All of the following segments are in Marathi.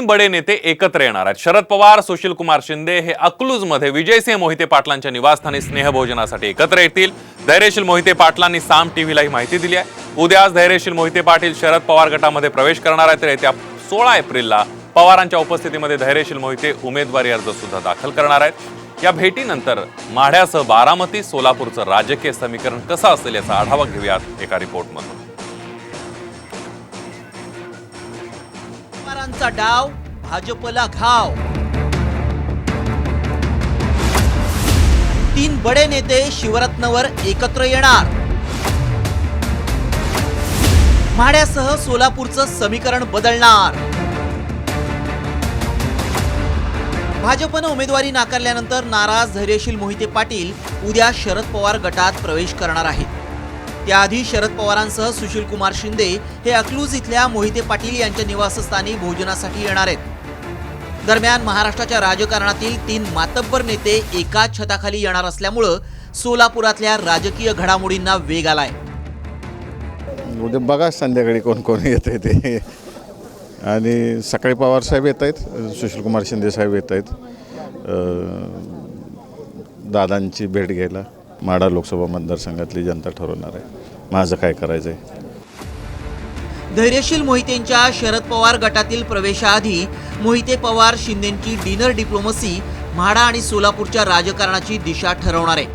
तीन बडे नेते एकत्र येणार आहेत। शरद पवार, सुशील कुमार शिंदे हे अकलूजमध्ये विजयसिंह मोहिते पाटलांच्या निवासस्थानी स्नेहभोजनासाठी एकत्र येतील। धैर्यशील मोहिते पाटलांनी साम टीव्हीला ही माहिती दिली आहे। उद्याच धैर्यशील मोहिते पाटील शरद पवार गटामध्ये प्रवेश करणार आहेत। तर येत्या 16 एप्रिलला पवारांच्या उपस्थितीमध्ये धैर्यशील मोहिते उमेदवारी अर्ज सुद्धा दाखल करणार आहेत। या भेटीनंतर माढ्यासह बारामती, सोलापूरचं राजकीय समीकरण कसं असेल याचा आढावा घेऊयात एका रिपोर्टमधून। पवारांचा डाव भाजपला घाव। तीन बडे नेते शिवरत्नवर एकत्र येणार। माढ्यासह सोलापूरचं समीकरण बदलणार। भाजपनं उमेदवारी नाकारल्यानंतर नाराज धैर्यशील मोहिते पाटील उद्या शरद पवार गटात प्रवेश करणार आहेत। त्याआधी शरद पवारांसह सुशील कुमार शिंदे हे अकलूज इथल्या मोहिते पाटील यांच्या निवासस्थानी भोजनासाठी येणार आहेत। दरम्यान महाराष्ट्राच्या राजकारणातील तीन मातब्बर नेते एकाच छताखाली येणार असल्यामुळे सोलापुरातल्या राजकीय घडामोडींना वेग आलाय। उद्या बघा संध्याकाळी कोण कोण येते ते, आणि सकाळी पवार साहेब येत आहेत, सुशील कुमार शिंदे साहेब येत आहेत दादांची भेट घ्यायला। माढा लोकसभा मतदारसंघातली जनता ठरवणार आहे माझं काय करायचं आहे। धैर्यशील मोहितेंच्या शरद पवार गटातील प्रवेशाआधी मोहिते पवार शिंदेंची डिनर डिप्लोमसी म्हाडा आणि सोलापूरच्या राजकारणाची दिशा ठरवणार आहे।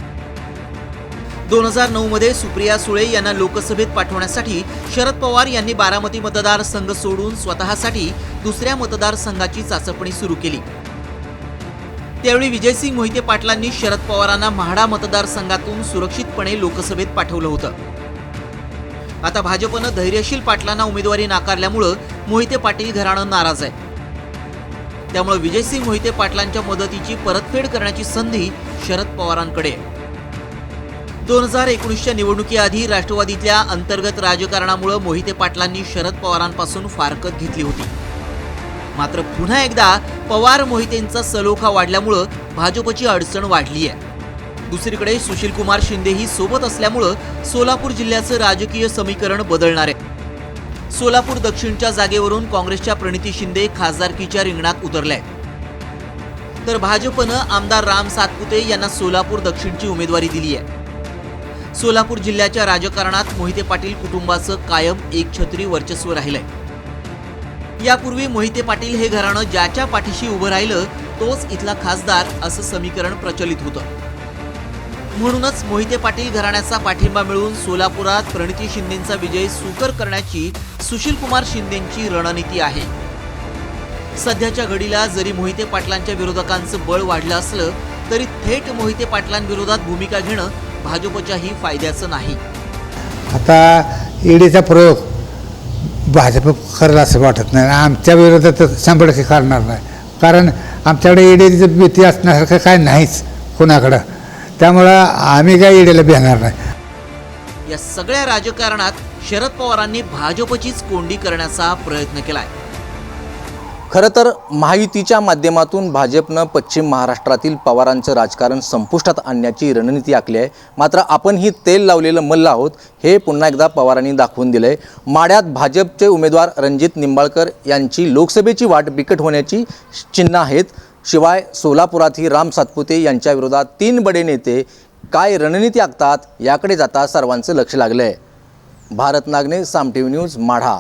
2009 मध्ये सुप्रिया सुळे यांना लोकसभेत पाठवण्यासाठी शरद पवार यांनी बारामती मतदारसंघ सोडून स्वतःसाठी दुसऱ्या मतदारसंघाची चाचपणी सुरू केली। त्यावेळी विजयसिंह मोहिते पाटलांनी शरद पवारांना म्हाडा मतदारसंघातून सुरक्षितपणे लोकसभेत पाठवलं होतं। आता भाजपनं धैर्यशील पाटलांना उमेदवारी नाकारल्यामुळे मोहिते पाटील घराणं नाराज आहे। त्यामुळे विजयसिंह मोहिते पाटलांच्या मदतीची परतफेड करण्याची संधी शरद पवारांकडे आहे। 2019च्या निवडणुकीआधी राष्ट्रवादीतल्या अंतर्गत राजकारणामुळे मोहिते पाटलांनी शरद पवारांपासून फारकत घेतली होती। मात्र पुन्हा एकदा पवार मोहितेंचा सलोखा वाढल्यामुळे भाजपची अडचण वाढली आहे। दुसरीकडे सुशील कुमार शिंदेही सोबत असल्यामुळे सोलापूर जिल्ह्याचं राजकीय समीकरण बदलणार आहे। सोलापूर दक्षिणच्या जागेवरून काँग्रेसच्या प्रणिती शिंदे खासदारकीच्या रिंगणात उतरल्या आहेत, तर भाजपनं आमदार राम सातपुते यांना सोलापूर दक्षिणची उमेदवारी दिली आहे। सोलापूर जिल्ह्याच्या राजकारणात मोहिते पाटील कुटुंबाचं कायम एकछत्री वर्चस्व राहिलंय। यापूर्वी मोहिते पाटील हे घराणं ज्याच्या पाठीशी उभं राहिलं तोच इथला खासदार असं समीकरण प्रचलित होतं। म्हणूनच मोहिते पाटील घराण्याचा पाठिंबा मिळवून सोलापुरात प्रणिती शिंदेंचा विजय सुकर करण्याची सुशील कुमार शिंदेंची रणनीती आहे। सध्याच्या घडीला जरी मोहिते पाटलांच्या विरोधकांचं बळ वाढलं असलं तरी थेट मोहिते पाटलांविरोधात भूमिका घेणं भाजपच्याही फायद्याचं नाही। आता ईडीचा प्रयोग भाजप करला असं वाटत नाही। आमच्या विरोधात 100% करणार नाही, कारण आमच्याकडे ईडीची भीती असण्यासारखं काय नाहीच कोणाकडं, त्यामुळं आम्ही काय ईडीला भेटणार नाही। या सगळ्या राजकारणात शरद पवारांनी भाजपचीच कोंडी करण्याचा प्रयत्न केलाय। खरं तर महायुतीच्या माध्यमातून भाजपनं पश्चिम महाराष्ट्रातील पवारांचं राजकारण संपुष्टात आणण्याची रणनीती आखली आहे। मात्र आपणही तेल लावलेलं मल्ल आहोत हे पुन्हा एकदा पवारांनी दाखवून दिलंय। माढ्यात भाजपचे उमेदवार रणजित निंबाळकर यांची लोकसभेची वाट बिकट होण्याची चिन्ह आहेत। शिवाय सोलापुरातही राम सातपुते यांच्या विरोधात तीन बडे नेते काय रणनीती आखतात याकडे जाता सर्वांचं लक्ष लागलंय। भारत नागने, साम टीव्ही न्यूज, माढा।